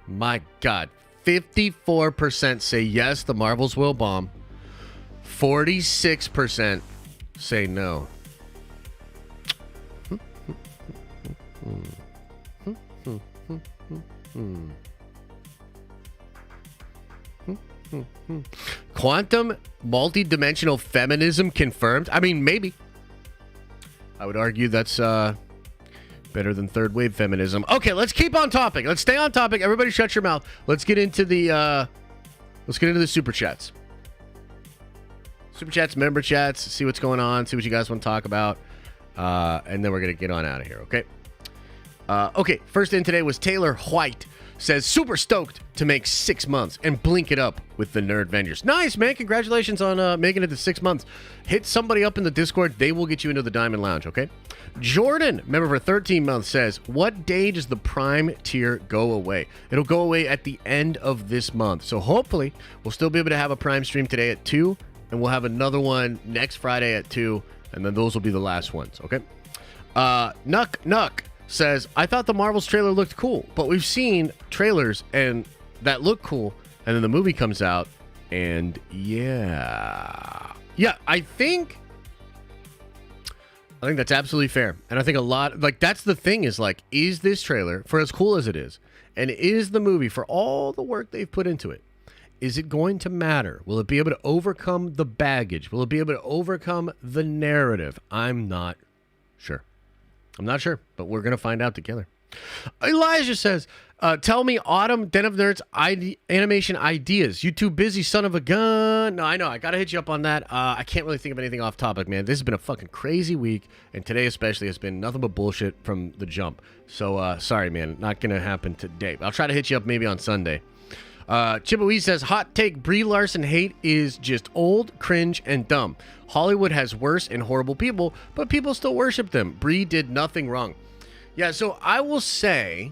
S1: My God. 54% say yes, the Marvels will bomb. 46% say no. Quantum multi-dimensional feminism confirmed? I mean, maybe. I would argue that's better than third wave feminism. Okay, let's keep on topic. Let's stay on topic. Everybody shut your mouth. Let's get into the super chats. Super chats, member chats, see what's going on, see what you guys want to talk about. And then we're going to get on out of here, okay? Okay, first in today was Taylor White. Says, super stoked to make 6 months and blink it up with the Nerd Avengers. Nice, man. Congratulations on making it to 6 months. Hit somebody up in the Discord. They will get you into the Diamond Lounge, okay? Jordan, member for 13 months, says, what day does the Prime tier go away? It'll go away at the end of this month. So hopefully we'll still be able to have a Prime stream today at 2, and we'll have another one next Friday at 2, and then those will be the last ones, okay? Nuck says, I thought the Marvels trailer looked cool, but we've seen trailers and that look cool, and then the movie comes out, and yeah, I think that's absolutely fair. And I think a lot, like, that's the thing is, like, is this trailer, for as cool as it is, and is the movie, for all the work they've put into it, is it going to matter? Will it be able to overcome the baggage? Will it be able to overcome the narrative? I'm not sure. I'm not sure, but we're going to find out together. Elijah says, tell me, Autumn, Den of Nerds, animation ideas. You too busy, son of a gun. No, I know. I got to hit you up on that. I can't really think of anything off topic, man. This has been a fucking crazy week, and today especially has been nothing but bullshit from the jump. So, sorry, man. Not going to happen today. I'll try to hit you up maybe on Sunday. Chippawee says, hot take, Brie Larson hate is just old, cringe, and dumb. Hollywood has worse and horrible people, but people still worship them. Brie did nothing wrong. Yeah, so I will say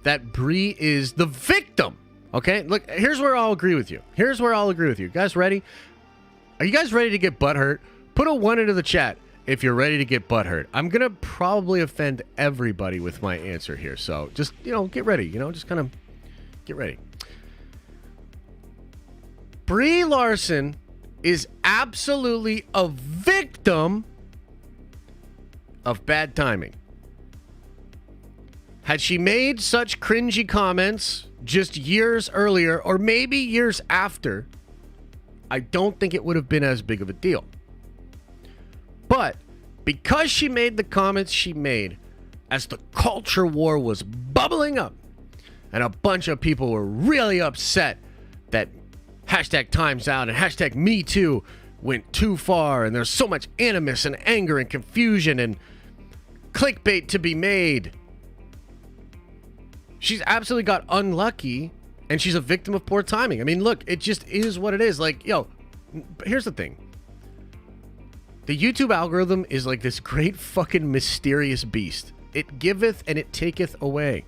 S1: that Brie is the victim. Okay, look, here's where I'll agree with you. You guys ready? Are you guys ready to get butthurt? Put a 1 into the chat if you're ready to get butthurt. I'm going to probably offend everybody with my answer here. So just, get ready. Just kind of get ready. Brie Larson is absolutely a victim of bad timing. Had she made such cringy comments just years earlier, or maybe years after, I don't think it would have been as big of a deal. But because she made the comments she made as the culture war was bubbling up, and a bunch of people were really upset that hashtag times out and hashtag me too went too far, and there's so much animus and anger and confusion and clickbait to be made. She's absolutely got unlucky, and she's a victim of poor timing. I mean, look, it just is what it is. Like, here's the thing. The YouTube algorithm is like this great fucking mysterious beast. It giveth and it taketh away.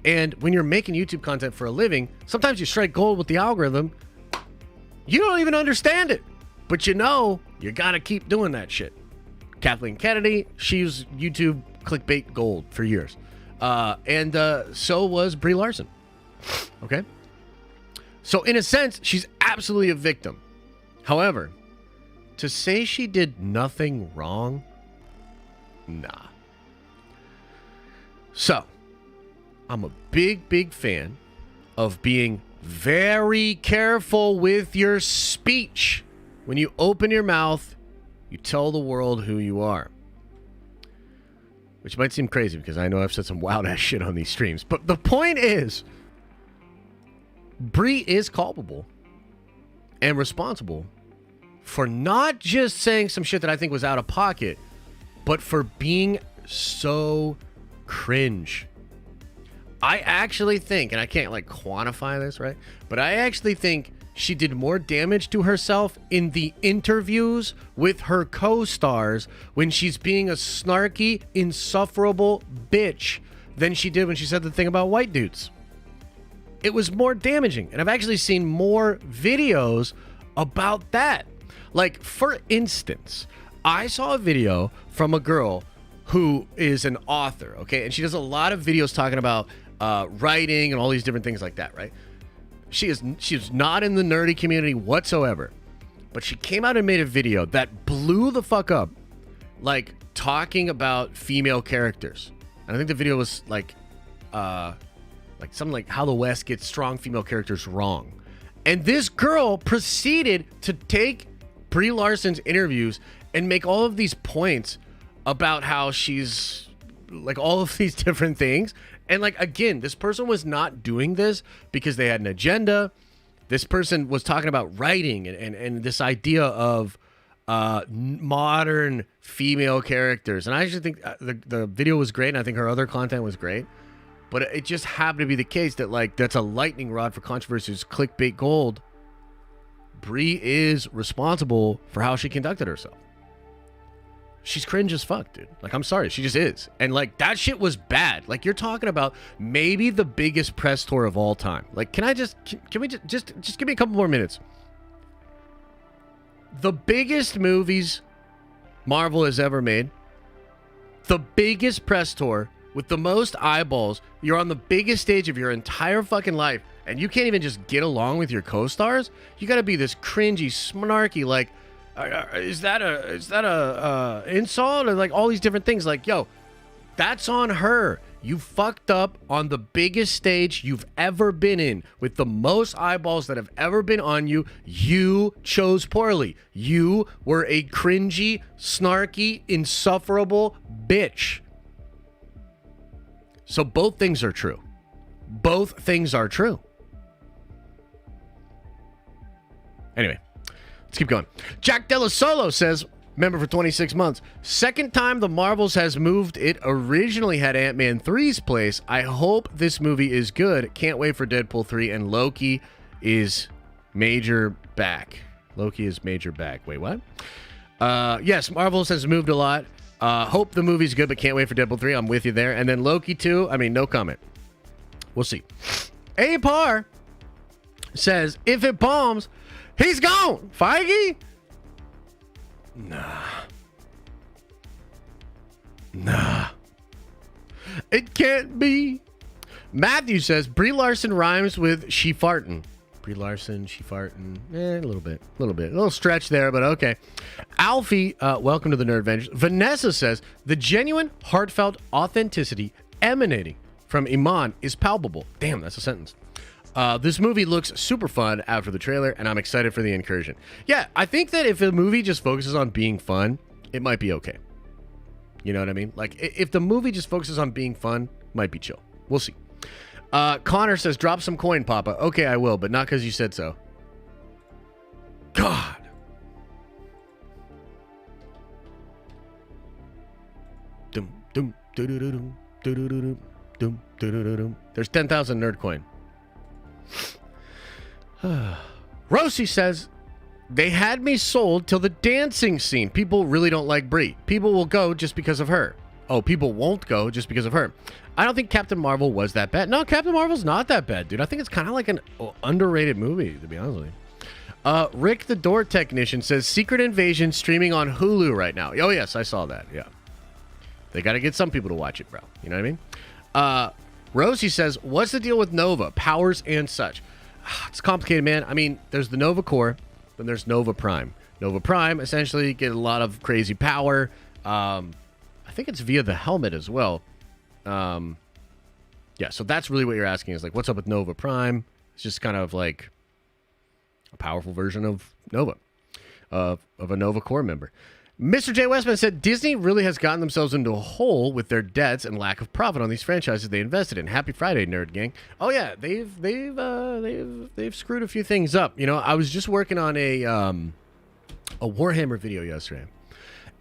S1: And when you're making YouTube content for a living, sometimes you strike gold with the algorithm. You don't even understand it, but you gotta keep doing that shit. Kathleen Kennedy, she was YouTube clickbait gold for years. And so was Brie Larson. Okay? So in a sense, she's absolutely a victim. However, to say she did nothing wrong, nah. So, I'm a big fan of being very careful with your speech. When you open your mouth, you tell the world who you are. Which might seem crazy because I know I've said some wild ass shit on these streams. But the point is, Brie is culpable and responsible for not just saying some shit that I think was out of pocket, but for being so cringe. I actually think, and I can't like quantify this, right? But I actually think she did more damage to herself in the interviews with her co-stars when she's being a snarky, insufferable bitch than she did when she said the thing about white dudes. It was more damaging. And I've actually seen more videos about that. Like, for instance, I saw a video from a girl who is an author, okay? And she does a lot of videos talking about writing and all these different things like that, right? She's not in the nerdy community whatsoever. But she came out and made a video that blew the fuck up, like, talking about female characters. And I think the video was like something like how the West gets strong female characters wrong. And this girl proceeded to take Brie Larson's interviews and make all of these points about how she's like all of these different things. And like, again, this person was not doing this because they had an agenda. This person was talking about writing and this idea of modern female characters. And I actually think the video was great. And I think her other content was great. But it just happened to be the case that, like, that's a lightning rod for controversies, clickbait gold. Brie is responsible for how she conducted herself. She's cringe as fuck, dude. Like, I'm sorry, she just is. And, like, that shit was bad. Like, you're talking about maybe the biggest press tour of all time. Like, can we just give me a couple more minutes? The biggest movies Marvel has ever made, the biggest press tour with the most eyeballs, you're on the biggest stage of your entire fucking life, and you can't even just get along with your co-stars? You gotta be this cringy, snarky, like, is that a insult? Or like all these different things. Like, yo, that's on her. You fucked up on the biggest stage you've ever been in with the most eyeballs that have ever been on you. You chose poorly. You were a cringy, snarky, insufferable bitch. So both things are true. Both things are true. Anyway, let's keep going. Jack Della Solo says, member for 26 months, second time the Marvels has moved. It originally had Ant-Man 3's place. I hope this movie is good. Can't wait for Deadpool 3, and Loki is major back. Loki is major back. Wait, what? Yes, Marvels has moved a lot. Hope the movie's good, but can't wait for Deadpool 3. I'm with you there. And then Loki 2, I mean, no comment. We'll see. A-Par says, if it bombs, he's gone. Feige? Nah. It can't be. Matthew says, Brie Larson rhymes with she fartin'. Brie Larson, she fartin'. A little bit. A little stretch there, but okay. Alfie, welcome to the Nerd Vengers. Vanessa says, the genuine, heartfelt authenticity emanating from Iman is palpable. Damn, that's a sentence. This movie looks super fun after the trailer, and I'm excited for the incursion. Yeah, I think that if a movie just focuses on being fun, it might be okay. You know what I mean? Like, if the movie just focuses on being fun, it might be chill. We'll see. Connor says, drop some coin, Papa. Okay, I will, but not because you said so. God. There's 10,000 nerd coin. Rosie says, they had me sold till the dancing scene. People really don't like Brie. People will go just because of her. Oh, people won't go just because of her. I don't think Captain Marvel was that bad. No, Captain Marvel's not that bad, dude. I think it's kind of like an underrated movie, to be honest with you. Rick the Door Technician says, Secret Invasion streaming on Hulu right now. Oh, yes, I saw that. Yeah. They got to get some people to watch it, bro. You know what I mean? Rosie says, what's the deal with Nova? Powers and such. It's complicated, man. I mean, there's the Nova Core, then there's Nova Prime. Nova Prime, essentially, get a lot of crazy power. I think it's via the helmet as well. Yeah, so that's really what you're asking is, like, what's up with Nova Prime? It's just kind of like a powerful version of Nova. of a Nova Corps member. Mr. J. Westman said Disney really has gotten themselves into a hole with their debts and lack of profit on these franchises they invested in. Happy Friday, nerd gang. Oh yeah, they've screwed a few things up. You know, I was just working on a Warhammer video yesterday,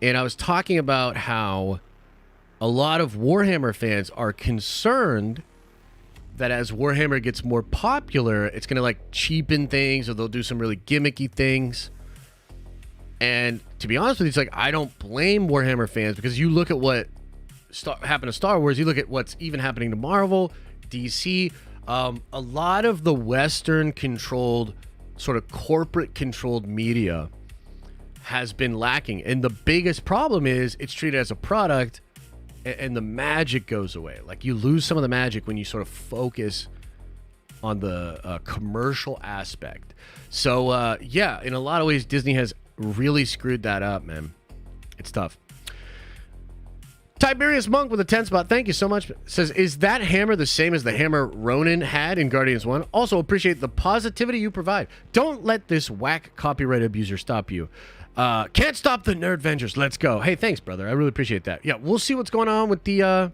S1: and I was talking about how a lot of Warhammer fans are concerned that as Warhammer gets more popular, it's going to like cheapen things, or they'll do some really gimmicky things. And to be honest with you, it's like, I don't blame Warhammer fans, because you look at what happened to Star Wars, you look at what's even happening to Marvel, DC, a lot of the Western controlled, sort of corporate controlled media has been lacking. And the biggest problem is it's treated as a product, and the magic goes away. Like, you lose some of the magic when you sort of focus on the commercial aspect. So yeah, in a lot of ways, Disney has really screwed that up, man. It's tough. Tiberius Monk with a 10 spot. Thank you so much. Says, is that hammer the same as the hammer Ronan had in Guardians 1? Also appreciate the positivity you provide. Don't let this whack copyright abuser stop you. Can't stop the Nerd Vengers. Let's go. Hey, thanks, brother. I really appreciate that. Yeah, we'll see what's going on with the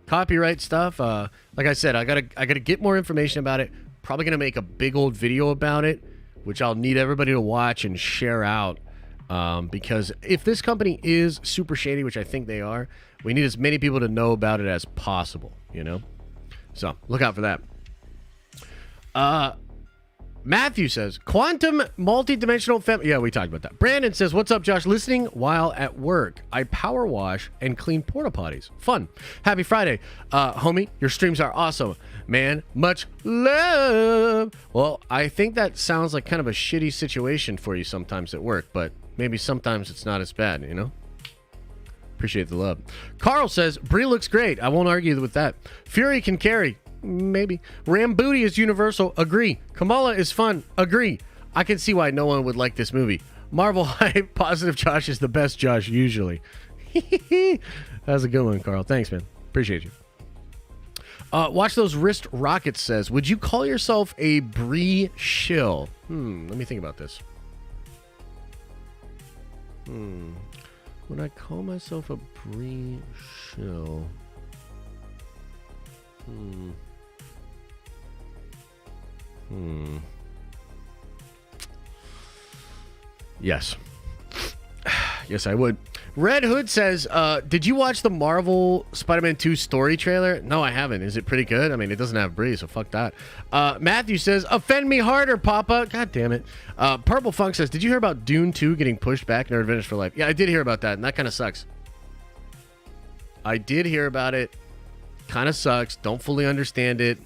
S1: copyright stuff. Like I said, I gotta get more information about it. Probably gonna make a big old video about it, which I'll need everybody to watch and share out. Because if this company is super shady, which I think they are, we need as many people to know about it as possible, you know? So, look out for that. Matthew says, quantum multi-dimensional yeah, we talked about that. Brandon says, what's up, Josh? Listening while at work. I power wash and clean porta potties. Fun. Happy Friday. Homie, your streams are awesome. Man, much love. Well, I think that sounds like kind of a shitty situation for you sometimes at work, but maybe sometimes it's not as bad, you know? Appreciate the love. Carl says, Brie looks great. I won't argue with that. Fury can carry. Maybe. Rambooty is universal. Agree. Kamala is fun. Agree. I can see why no one would like this movie. Marvel hype. Positive Josh is the best Josh, usually. That's a good one, Carl. Thanks, man. Appreciate you. Watch those wrist rockets says, would you call yourself a Brie shill? Let me think about this. Would I call myself a Brie shill? Yes. Yes, I would. Red Hood says, did you watch the Marvel Spider-Man 2 story trailer? No, I haven't. Is it pretty good? I mean, it doesn't have Bree, so fuck that. Matthew says, offend me harder, Papa. God damn it. Purple Funk says, did you hear about Dune 2 getting pushed back in Avengers for Life? Yeah, I did hear about that, and that kind of sucks. I did hear about it. Kind of sucks. Don't fully understand it.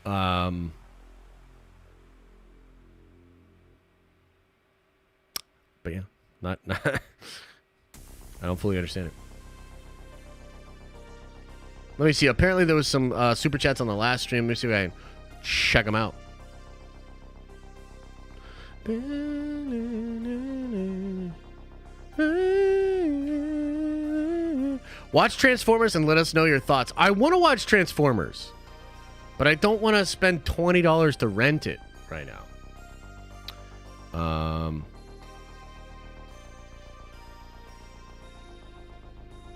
S1: But yeah, not I don't fully understand it. Let me see. Apparently there was some super chats on the last stream. Let me see if I can check them out. Watch Transformers and let us know your thoughts. I want to watch Transformers, but I don't want to spend $20 to rent it right now.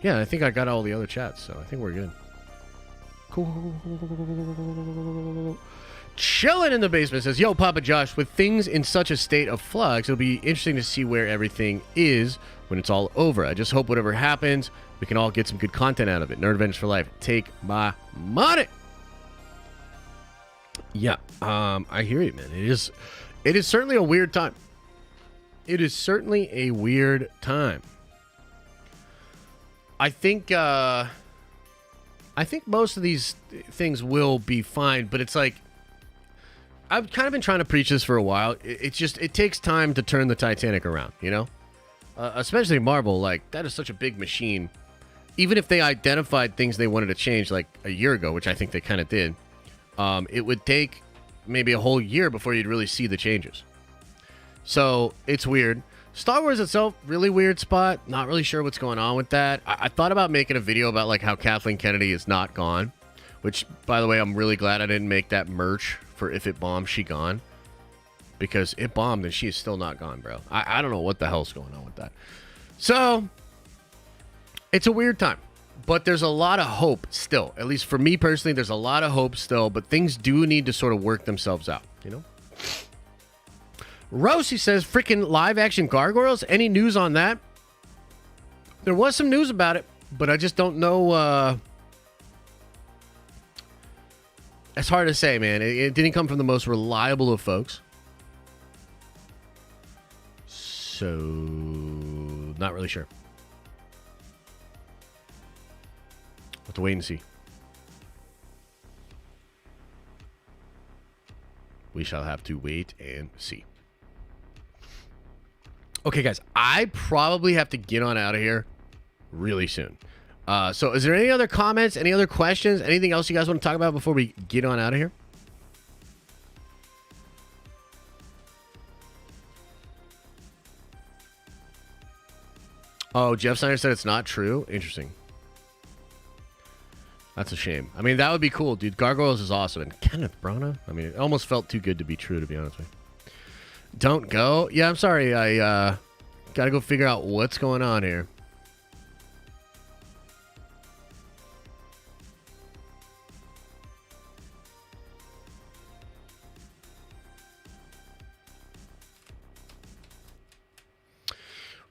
S1: Yeah, I think I got all the other chats, so I think we're good. Cool. Chilling in the basement says, yo, Papa Josh, with things in such a state of flux, it'll be interesting to see where everything is when it's all over. I just hope whatever happens, we can all get some good content out of it. Nerd Adventures for Life. Take my money. Yeah, I hear you, man. It is certainly a weird time. It is certainly a weird time. I think most of these things will be fine, but it's like, I've kind of been trying to preach this for a while. It takes time to turn the Titanic around, you know? Especially Marvel, like, that is such a big machine. Even if they identified things they wanted to change, like, a year ago, which I think they kind of did, it would take maybe a whole year before you'd really see the changes. So, it's weird. Star Wars itself, really weird spot. Not really sure what's going on with that. I thought about making a video about, like, how Kathleen Kennedy is not gone. Which, by the way, I'm really glad I didn't make that merch for If It Bombs, She Gone. because it bombed and she is still not gone, bro. I don't know what the hell's going on with that. So it's a weird time, but there's a lot of hope still. At least for me personally, there's a lot of hope still, but things do need to sort of work themselves out, you know? Rosie says, freaking live action gargoyles. Any news on that? There was some news about it, but I just don't know. It's hard to say, man. It didn't come from the most reliable of folks. So, not really sure. We'll have to wait and see. We shall have to wait and see. Okay, guys, I probably have to get on out of here really soon. So is there any other comments, any other questions, anything else you guys want to talk about before we get on out of here? Oh, Jeff Snyder said it's not true. Interesting. That's a shame. I mean, that would be cool, dude. Gargoyles is awesome. And Kenneth Branagh? I mean, it almost felt too good to be true, to be honest with you. Don't go? Yeah, I'm sorry. I got to go figure out what's going on here.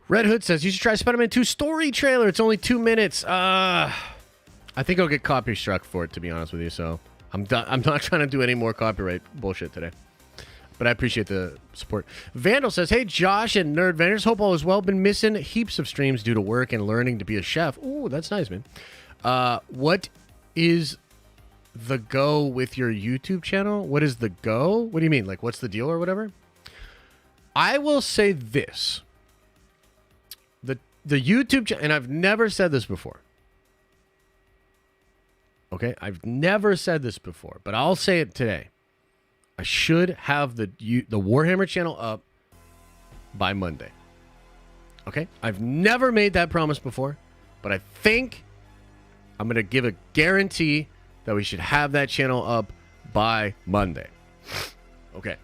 S1: Red Hood says, you should try Spider-Man 2 story trailer. It's only 2 minutes. I think I'll get copy struck for it, to be honest with you. So I'm not trying to do any more copyright bullshit today. But I appreciate the support. Vandal says, hey, Josh and Nerd Vendors. Hope all is well. Been missing heaps of streams due to work and learning to be a chef. Ooh, that's nice, man. What is the go with your YouTube channel? What is the go? What do you mean? Like, what's the deal or whatever? I will say this. The YouTube channel, and I've never said this before. Okay? I've never said this before, but I'll say it today. I should have the Warhammer channel up by Monday. Okay? I've never made that promise before, but I think I'm going to give a guarantee that we should have that channel up by Monday. Okay.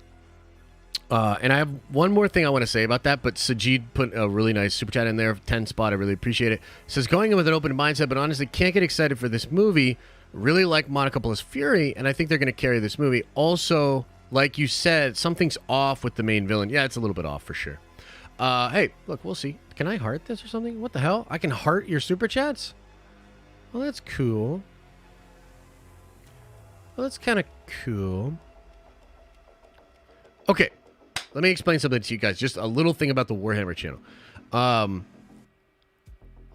S1: And I have one more thing I want to say about that, but Sajid put a really nice super chat in there, 10 spot. I really appreciate it. Says, going in with an open mindset, but honestly can't get excited for this movie. Really like Monica plus Fury, and I think they're going to carry this movie. Also, like you said, something's off with the main villain. Yeah, it's a little bit off for sure. Hey, look, we'll see. Can I heart this or something? What the hell? I can heart your super chats? Well, that's cool. Well, that's kind of cool. Okay. Let me explain something to you guys. Just a little thing about the Warhammer channel.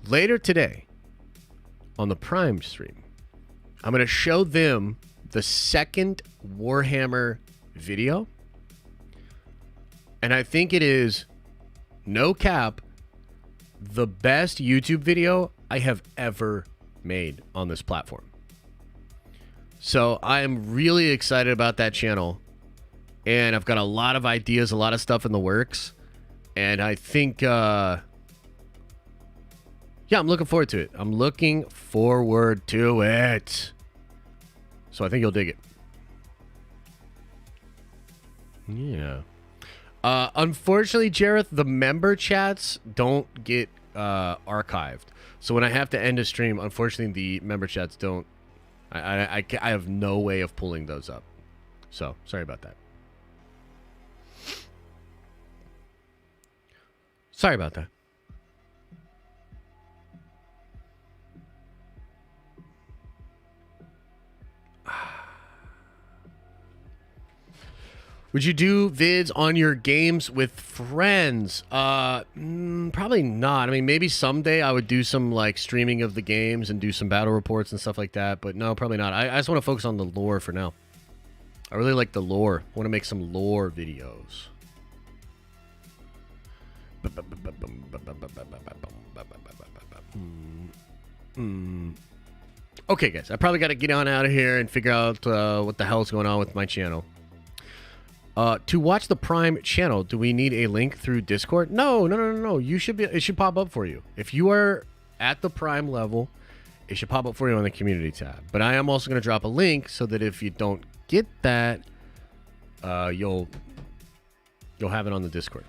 S1: Later today, on the Prime stream, I'm going to show them the second Warhammer video. And I think it is, no cap, the best YouTube video I have ever made on this platform. So I am really excited about that channel. And I've got a lot of ideas, a lot of stuff in the works. And I think, yeah, I'm looking forward to it. I'm looking forward to it. So I think you'll dig it. Yeah. Unfortunately, Jareth, the member chats don't get archived. So when I have to end a stream, unfortunately, the member chats don't. I have no way of pulling those up. So sorry about that. Sorry about that. Would you do vids on your games with friends? Probably not. I mean, maybe someday I would do some like streaming of the games and do some battle reports and stuff like that. But no, probably not. I just want to focus on the lore for now. I really like the lore. I want to make some lore videos. Okay, guys, I probably got to get on out of here and figure out what the hell's going on with my channel. To watch the Prime channel, do we need a link through Discord? No. You should be. It should pop up for you if you are at the Prime level. It should pop up for you on the community tab. But I am also going to drop a link so that if you don't get that, you'll You'll have it on the Discord.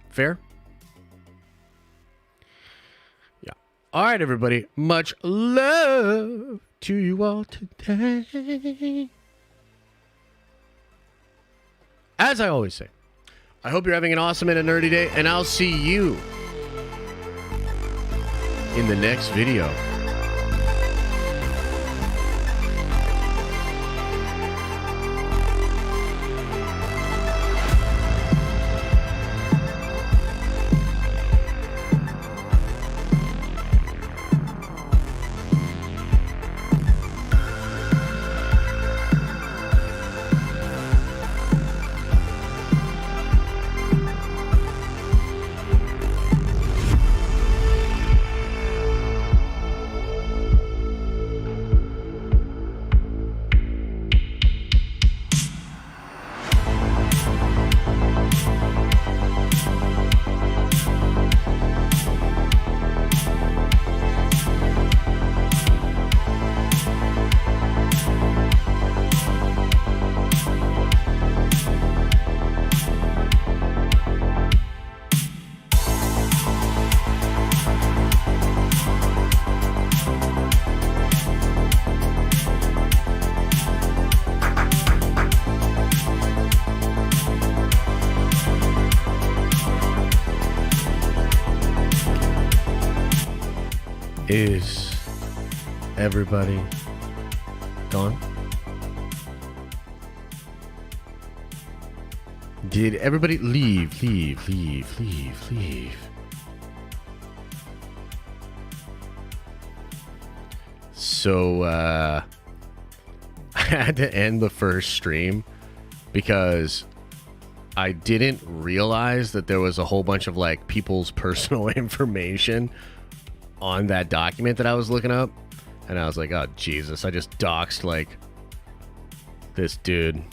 S1: Fair? Yeah. All right, everybody. Much love to you all today. As I always say, I hope you're having an awesome and a nerdy day, and I'll see you in the next video. Is everybody gone? Did everybody leave? So, I had to end the first stream because I didn't realize that there was a whole bunch of, like, people's personal information on that document that I was looking up, and I was like, oh Jesus, I just doxed like this dude,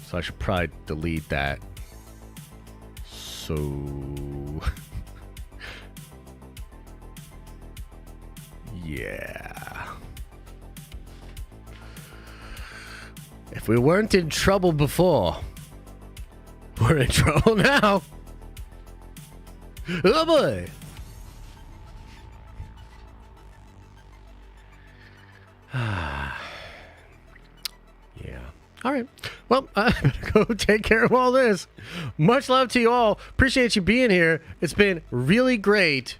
S1: so I should probably delete that. So yeah, if we weren't in trouble before, we're in trouble now. Oh boy. Yeah. All right. Well, I better go take care of all this. Much love to you all. Appreciate you being here. It's been really great.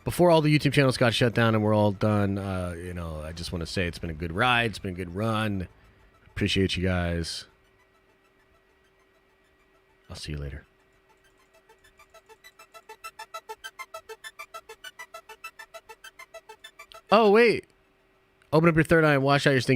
S1: Before all the YouTube channels got shut down and we're all done, I just want to say it's been a good ride. It's been a good run. Appreciate you guys. I'll see you later. Oh, wait. Open up your third eye and wash out your stinky